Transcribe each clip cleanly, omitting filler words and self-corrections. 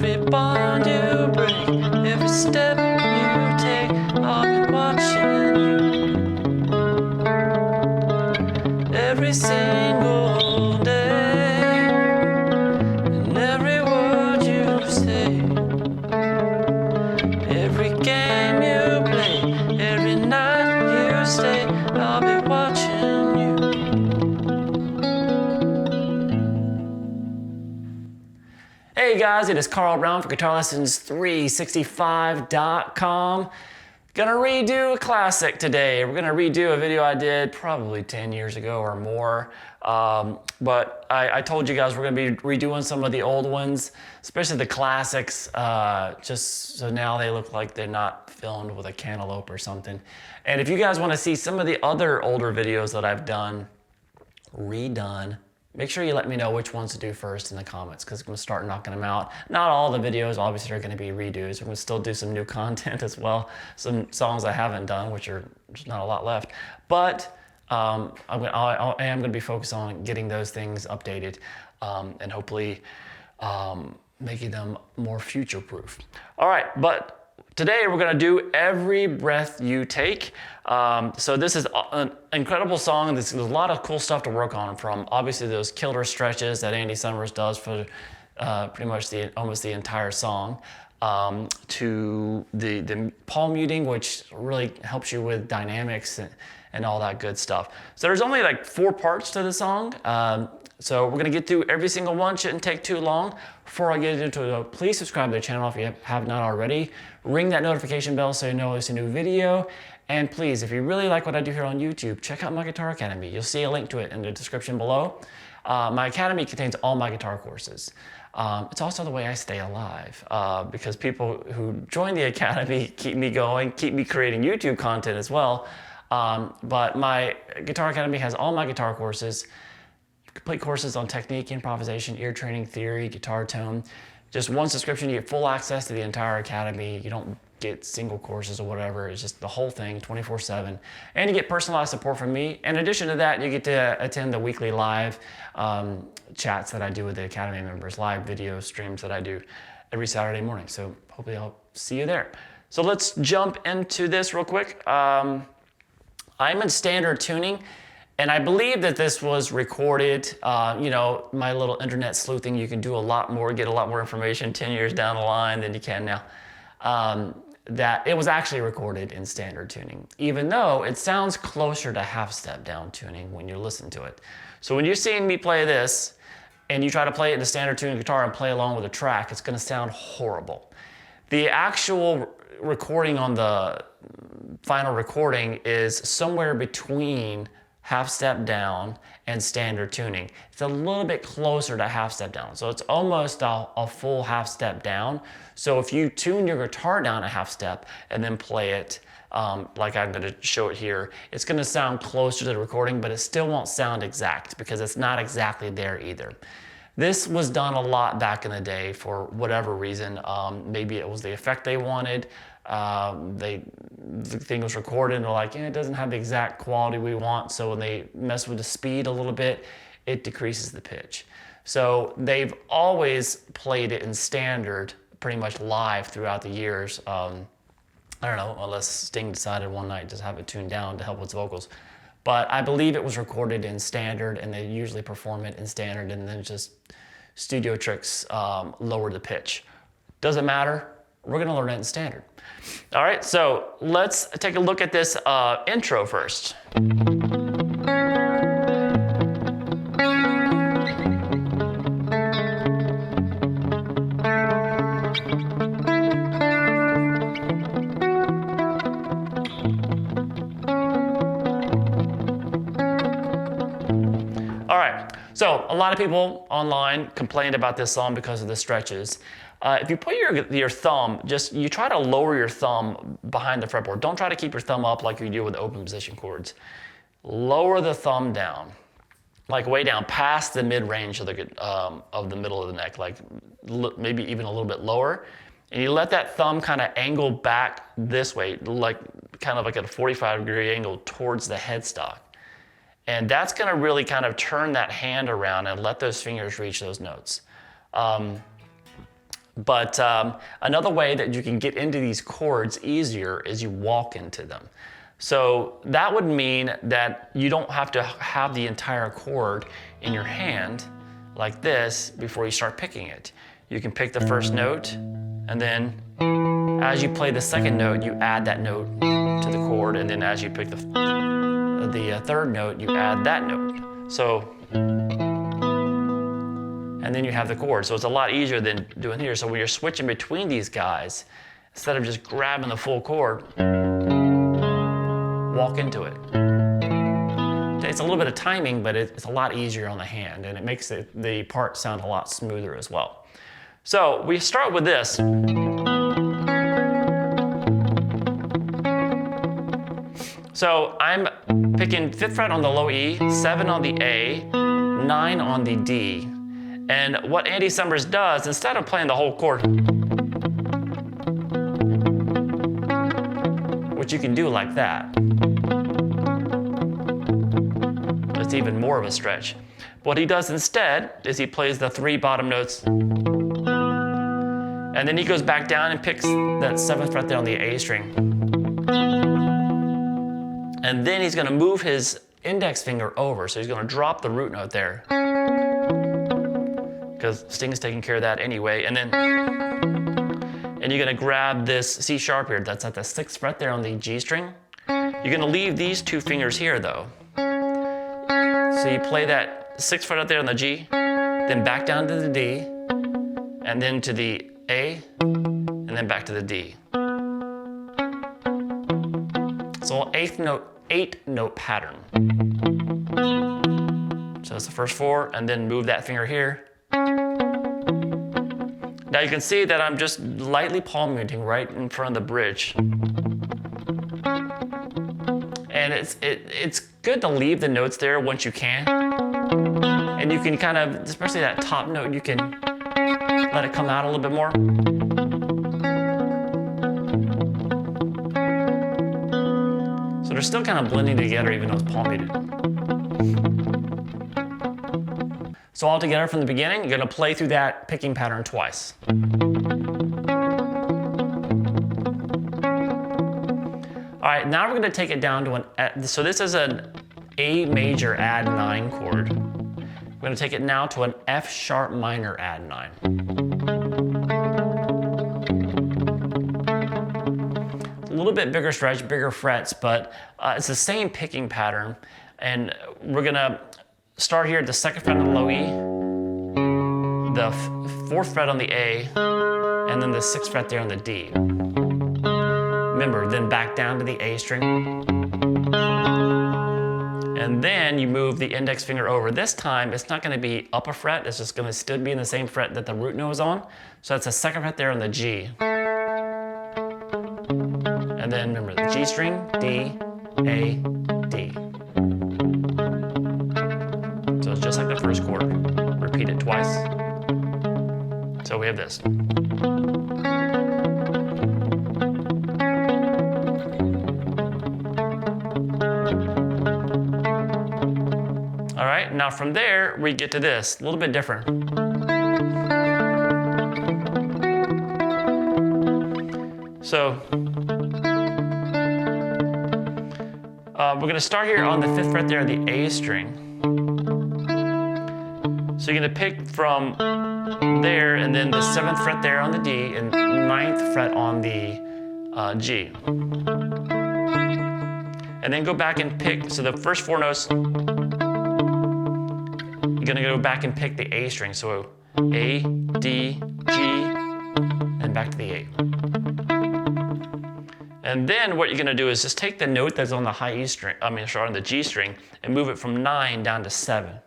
Every bond you break, every step you take, I'll be watching you. Every single day, and every word you say, every game you play, every night you stay, I'll be watching you. Hey guys, it is Carl Brown for GuitarLessons365.com. Gonna redo a classic today. We're gonna redo a video I did probably 10 years ago or more. But I told you guys we're gonna be redoing some of the old ones, especially the classics, just so now they look like they're not filmed with a cantaloupe or something. And if you guys wanna see some of the other older videos that I've done, redone, make sure you let me know which ones to do first in the comments, because I'm going to start knocking them out. Not all the videos obviously are going to be redos. I'm going to still do some new content as well. Some songs I haven't done, which are just not a lot left. But I am going to be focused on getting those things updated and hopefully making them more future-proof. All right, but today we're gonna do Every Breath You Take. So this is an incredible song. There's a lot of cool stuff to work on, from obviously those killer stretches that Andy Summers does for pretty much almost the entire song, to the palm muting, which really helps you with dynamics and all that good stuff. So there's only like 4 parts to the song. So we're gonna get through every single one, shouldn't take too long. Before I get into it, please subscribe to the channel if you have not already. Ring that notification bell so you know it's a new video. And please, if you really like what I do here on YouTube, check out my Guitar Academy. You'll see a link to it in the description below. My Academy contains all my guitar courses. It's also the way I stay alive, because people who join the Academy keep me going, keep me creating YouTube content as well. But my Guitar Academy has all my guitar courses, complete courses on technique, improvisation, ear training, theory, guitar tone. Just one subscription, you get full access to the entire Academy. You don't get single courses or whatever. It's just the whole thing, 24/7. And you get personalized support from me. In addition to that, you get to attend the weekly live chats that I do with the Academy members, live video streams that I do every Saturday morning. So hopefully I'll see you there. So let's jump into this real quick. I'm in standard tuning. And I believe that this was recorded, you know, my little internet sleuthing, you can do a lot more, get a lot more information 10 years down the line than you can now. That it was actually recorded in standard tuning, even though it sounds closer to half-step down tuning when you listen to it. So when you're seeing me play this, and you try to play it in a standard tuning guitar and play along with a track, it's gonna sound horrible. The actual recording on the final recording is somewhere between half step down and standard tuning. It's a little bit closer to half step down. So it's almost a full half step down. So if you tune your guitar down a half step and then play it like I'm gonna show it here, it's gonna sound closer to the recording, but it still won't sound exact because it's not exactly there either. This was done a lot back in the day for whatever reason. Maybe it was the effect they wanted. The thing was recorded and they're like, it doesn't have the exact quality we want. So when they mess with the speed a little bit, it decreases the pitch. So they've always played it in standard pretty much live throughout the years. I don't know, unless Sting decided one night to have it tuned down to help with vocals. But I believe it was recorded in standard, and they usually perform it in standard, and then just studio tricks lower the pitch. Doesn't matter, we're gonna learn it in standard. All right, so let's take a look at this intro first. All right, so a lot of people online complained about this song because of the stretches. If you put your thumb, you try to lower your thumb behind the fretboard. Don't try to keep your thumb up like you do with the open position chords. Lower the thumb down, like way down past the mid-range of the middle of the neck, like maybe even a little bit lower. And you let that thumb kind of angle back this way, like kind of like at a 45-degree angle towards the headstock. And that's gonna really kind of turn that hand around and let those fingers reach those notes. But another way that you can get into these chords easier is you walk into them. So that would mean that you don't have to have the entire chord in your hand like this before you start picking it. You can pick the first note, and then as you play the second note, you add that note to the chord, and then as you pick the third note, you add that note. So, and then you have the chord. So it's a lot easier than doing here. So when you're switching between these guys, instead of just grabbing the full chord, walk into it. It's a little bit of timing, but it's a lot easier on the hand, and it makes the part sound a lot smoother as well. So we start with this. So I'm picking 5th fret on the low E, 7 on the A, 9 on the D. And what Andy Summers does, instead of playing the whole chord, which you can do like that, it's even more of a stretch. What he does instead is he plays the 3 bottom notes, and then he goes back down and picks that 7th fret there on the A string. And then he's gonna move his index finger over, so he's gonna drop the root note there, because Sting's taking care of that anyway. And you're gonna grab this C sharp here, that's at the 6th fret there on the G string. You're gonna leave these 2 fingers here though. So you play that 6th fret up there on the G, then back down to the D, and then to the A, and then back to the D. So 8-note pattern. So it's the first 4, and then move that finger here. Now you can see that I'm just lightly palm muting right in front of the bridge. And it's good to leave the notes there once you can. And you can kind of, especially that top note, you can let it come out a little bit more. So they're still kind of blending together even though it's palm muted. So all together from the beginning, you're gonna play through that picking pattern twice. All right, now we're gonna take it down to so this is an A major add 9 chord. We're gonna take it now to an F sharp minor add 9. A little bit bigger stretch, bigger frets, but it's the same picking pattern. And we're gonna start here at the 2nd fret on the low E, the 4th fret on the A, and then the 6th fret there on the D. Remember, then back down to the A string. And then you move the index finger over. This time, it's not gonna be up a fret, it's just gonna still be in the same fret that the root note is on. So that's the 2nd fret there on the G. And then remember, the G string, D, A, D. So it's just like the first chord. Repeat it twice. So we have this. All right, now from there, we get to this, a little bit different. So, we're gonna start here on the 5th fret there, the A string. So you're gonna pick from there, and then the 7th fret there on the D, and 9th fret on the G. And then go back and pick, so the first 4 notes, you're gonna go back and pick the A string. So A, D, G, and back to the A. And then what you're gonna do is just take the note that's on the high E string, on the G string, and move it from 9 down to 7.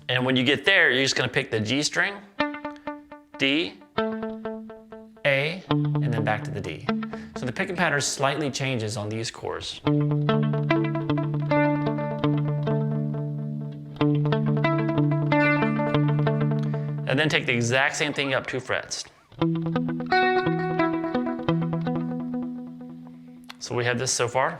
And when you get there, you're just gonna pick the G string, D, A, and then back to the D. So the picking pattern slightly changes on these chords. And then take the exact same thing up 2 frets. So we have this so far.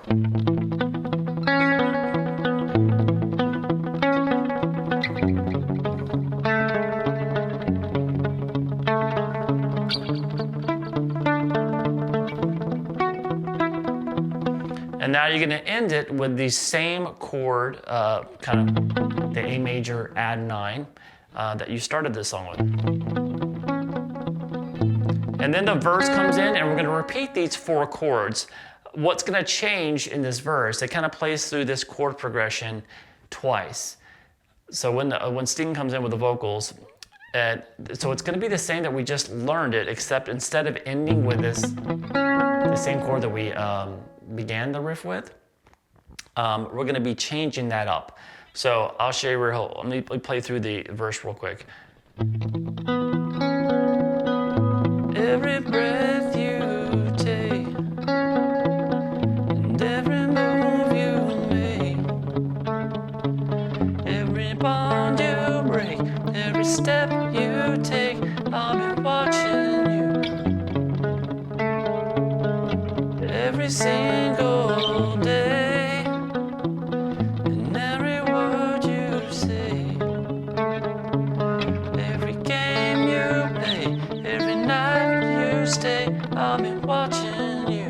you're going to end it with the same chord, kind of the A major add 9 that you started this song with. And then the verse comes in, and we're going to repeat these 4 chords. What's going to change in this verse? It kind of plays through this chord progression twice. So when Sting comes in with the vocals, so it's going to be the same that we just learned it, except instead of ending with the same chord that we began the riff with, we're going to be changing that up. So I'll show you let me play through the verse real quick. Every breath you take, and every move you make, every bond you break, every step you take, I'll be watching you. Every single day, and every word you say, every game you play, every night you stay, I'll be watching you.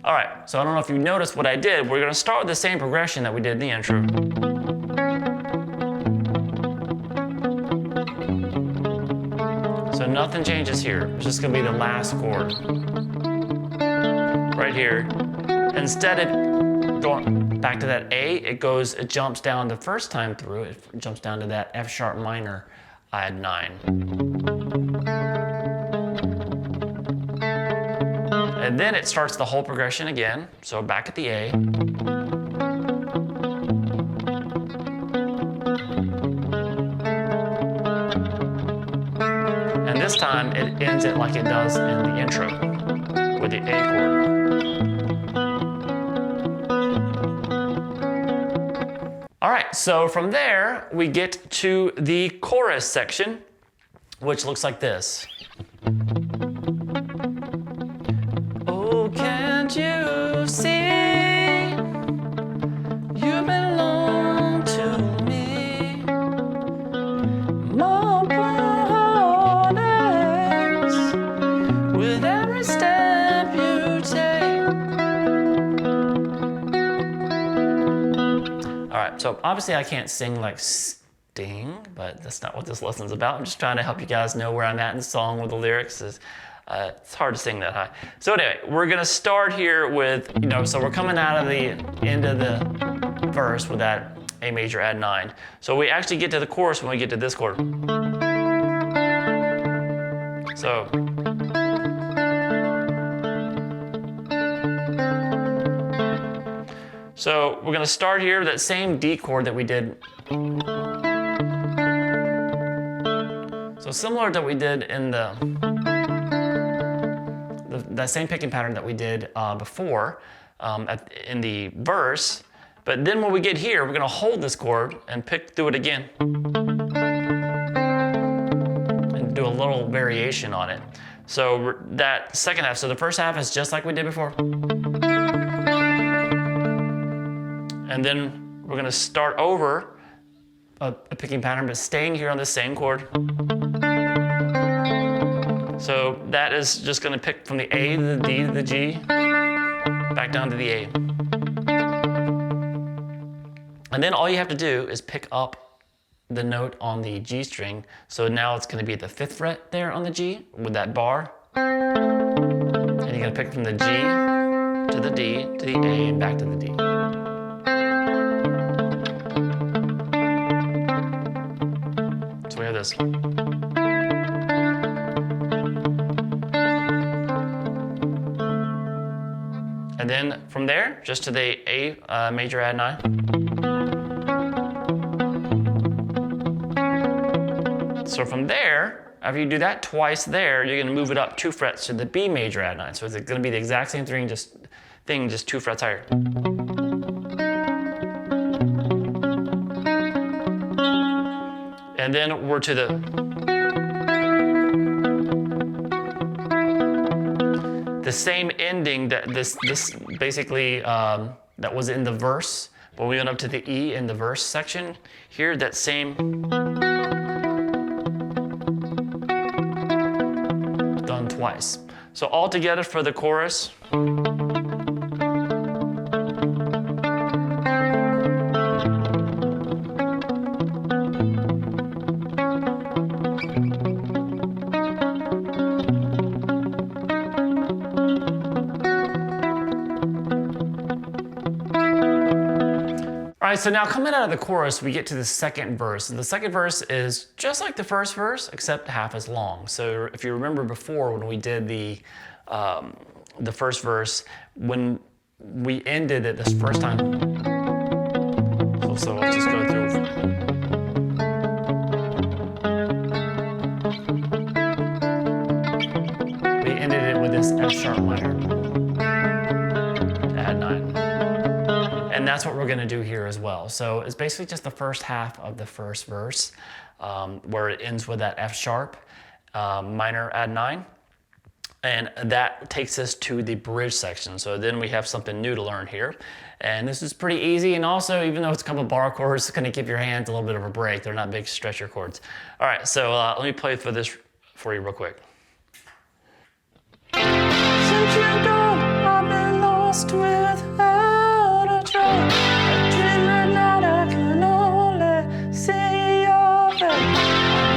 All right, so I don't know if you noticed what I did. We're going to start with the same progression that we did in the intro. So nothing changes here. It's just going to be the last chord right here. Instead of going back to that A, it jumps down the first time through. It jumps down to that F sharp minor add 9. And then it starts the whole progression again. So back at the A. And this time it ends it like it does in the intro with the A chord. All right, so from there we get to the chorus section, which looks like this. Oh, can't you see you belong to me? My heart aches with every step you take. All right, so obviously I can't sing like Sting, but that's not what this lesson's about. I'm just trying to help you guys know where I'm at in the song with the lyrics. It's hard to sing that high. So anyway, we're gonna start here with, so we're coming out of the end of the verse with that A major add 9. So we actually get to the chorus when we get to this chord. So we're gonna start here with that same D chord that we did. So similar to what we did in that same picking pattern that we did before in the verse. But then when we get here, we're going to hold this chord and pick through it again. And do a little variation on it. So that second half, so the first half is just like we did before. And then we're going to start over a picking pattern, but staying here on the same chord. So that is just going to pick from the A to the D to the G, back down to the A. And then all you have to do is pick up the note on the G string. So now it's going to be at the 5th fret there on the G with that bar. And you're going to pick from the G to the D to the A and back to the D. So we have this. And then from there, just to the A major add 9. So from there, after you do that twice there, you're gonna move it up 2 frets to the B major add 9. So it's gonna be the exact same thing, just 2 frets higher. And then we're to the same ending that this basically that was in the verse, but we went up to the E in the verse section. Here, that same done twice. So all together for the chorus. All right, so now coming out of the chorus, we get to the second verse. And the second verse is just like the first verse, except half as long. So if you remember before when we did the first verse, when we ended it this first time, so let's just go through. We ended it with this F sharp minor to add 9. And that's what we're going to do here as well. So it's basically just the first half of the first verse where it ends with that F sharp minor add 9. And that takes us to the bridge section. So then we have something new to learn here. And this is pretty easy. And also, even though it's a couple bar chords, it's going to give your hands a little bit of a break. They're not big stretcher chords. All right, so let me play for this for you real quick. Since you're gone, I've been lost without a trace. I dream at night, I can only see your face.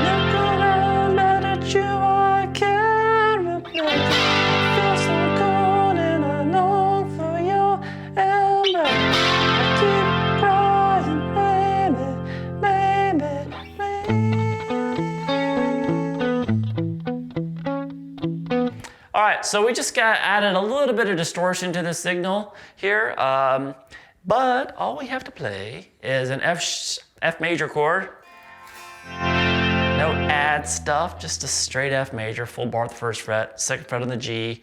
Look around, but at you I can't replace. I feel so cold and I long for your embrace. I keep crying, baby, baby, baby. All right, so we just added a little bit of distortion to the signal here, but all we have to play is an F major chord. No add stuff, just a straight F major, full bar at the first fret, second fret on the G,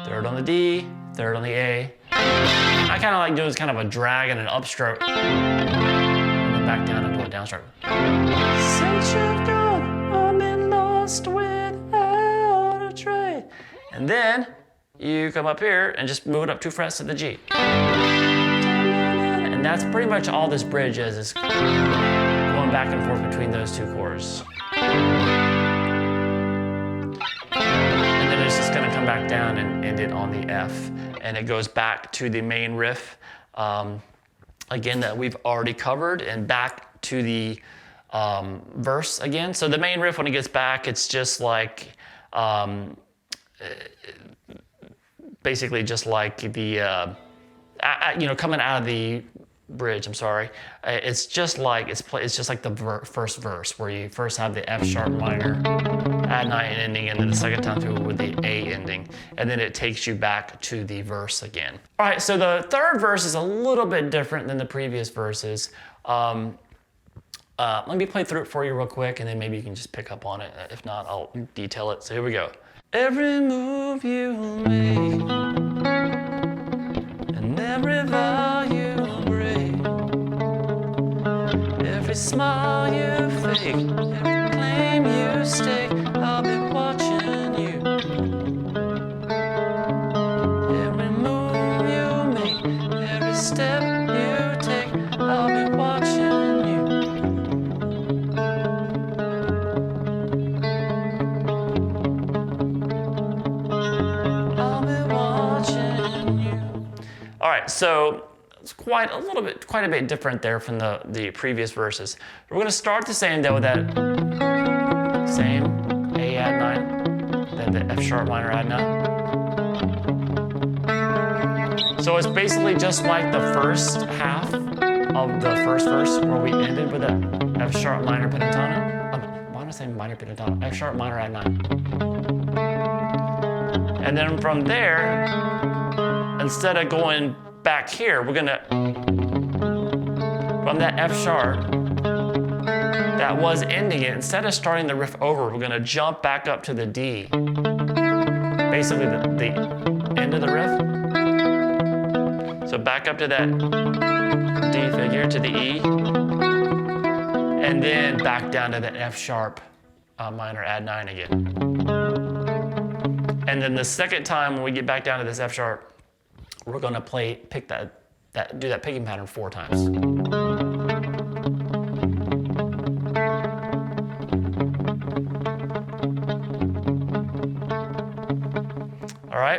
third on the D, third on the A. I kind of like doing kind of a drag and an upstroke, and then back down into a downstroke. Since you've gone, I've been lost without a trace. And then you come up here and just move it up 2 frets to the G. And that's pretty much all this bridge is going back and forth between those 2 chords. And then it's just going to come back down and end it on the F. And it goes back to the main riff, again, that we've already covered, and back to the verse again. So the main riff, when it gets back, it's just like, basically just like the, coming out of the bridge, I'm sorry. It's just like, it's just like the first verse where you first have the F sharp minor, add 9 ending, and then the second time through with the A ending. And then it takes you back to the verse again. All right, so the third verse is a little bit different than the previous verses. Let me play through it for you real quick, and then maybe you can just pick up on it. If not, I'll detail it. So here we go. Every move you make, and every vow you break, every smile you fake, every claim you stake, I'll be watching you. Every move you make, every step you take, I'll be watching you. I'll be watching you. All right, so it's quite a bit different there from the previous verses. We're going to start the same though with that same A add 9, then the F sharp minor add 9. So it's basically just like the first half of the first verse where we ended with that F sharp minor pentatonic. Why am I saying minor pentatonic? F sharp minor add 9. And then from there, instead of going back here, we're gonna, from that F sharp that was ending it, instead of starting the riff over, we're gonna jump back up to the D. Basically the end of the riff. So back up to that D figure, to the E, and then back down to that F sharp minor add 9 again. And then the second time when we get back down to this F sharp, we're going to do that picking pattern 4 times.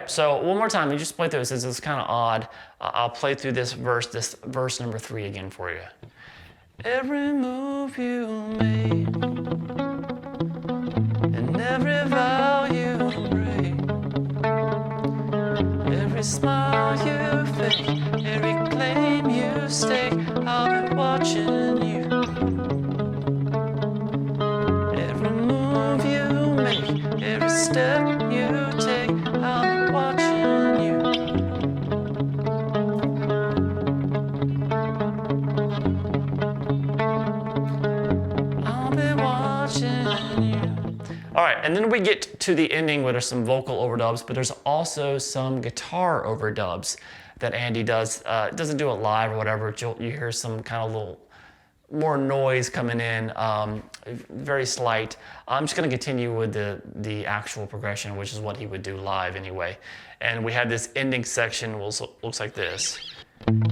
right, so one more time, you just play through it since it's kind of odd. I'll play through this verse number 3 again for you. Every move you made and every vow you break, every smile you fake, every claim you stake, I'll be watching you. Every move you make, every step you take, I'll be watching you. I'll be watching you. All right, and then we get to the ending where there's some vocal overdubs, but there's also some guitar overdubs that Andy does. Doesn't do it live or whatever. You hear some kind of little more noise coming in, very slight. I'm just going to continue with the actual progression, which is what he would do live anyway. And we have this ending section, looks like this.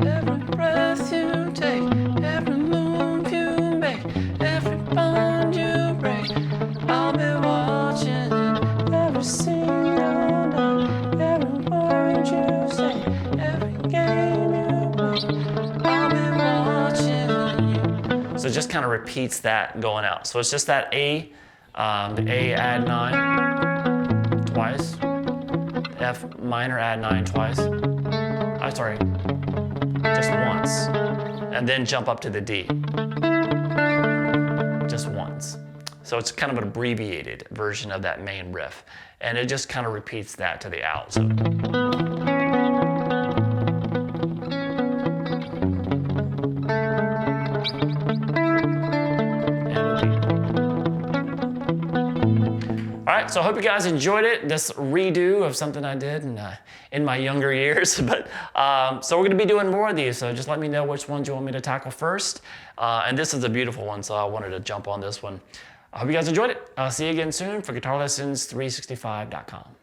Every breath you take, every move you make, every bond you break, I'll be watching every single night, every word you say, every game you play, I'll be watching you. So it just kind of repeats that going out. So it's just that A, the A add 9 twice, F minor add 9 twice. Sorry, just once. And then jump up to the D, just once. So it's kind of an abbreviated version of that main riff. And it just kind of repeats that to the out. So. All right, so I hope you guys enjoyed it, this redo of something I did in my younger years. But so we're gonna be doing more of these, so just let me know which ones you want me to tackle first. And this is a beautiful one, so I wanted to jump on this one. I hope you guys enjoyed it. I'll see you again soon for GuitarLessons365.com.